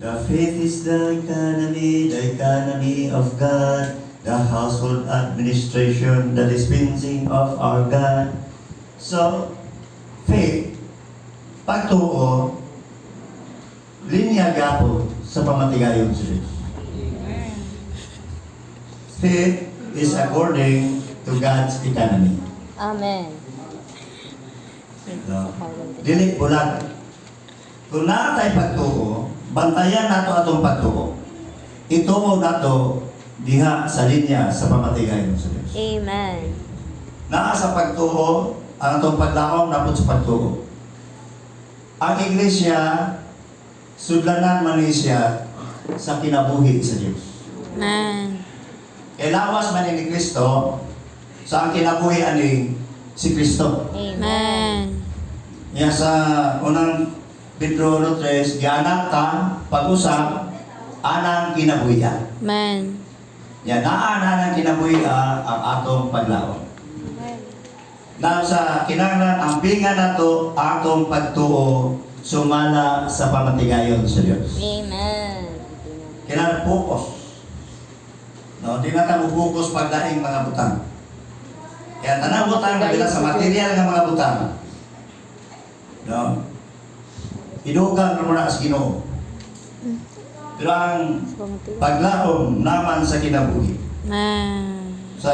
The faith is the economy of God, the household administration, the dispensing of our God. So, faith, pagtuo, linya gapo sa pamatigayon sa Diyos. Faith is according to God's economy. Amen. No? Dili bulag. Kung naatay pagtuo, bantayan nato atong pagtuo. Ituo nato diha sa linya sa pamatigayon sa Diyos. Amen. Naa sa pagtuo, ang atong paglaom napod sa pagtuo. Ang iglesia, sudlanan man siya sa kinabuhi sa Diyos. Amen. Lawas man ni Kristo sa ang kinabuhi ani si Kristo. Amen. Yan sa unang Pedro 3, gianak ta pag-usap anang kinabuhian. Amen. Yan naa ng kinabuhian ang atong paglaom. Na sa kinahanglan ang pinga nato atong pagtuo sumala sa pamatigayon sa Dios. Amen. Kailangan focus. No, di na tayo focus pagdaing mga butang. Kaya tanang butang na sa material ng mga butang. No? Idugang na muna sa Ginoo. Pero ang paglaom naman sa kinabuhi. Amen. Sa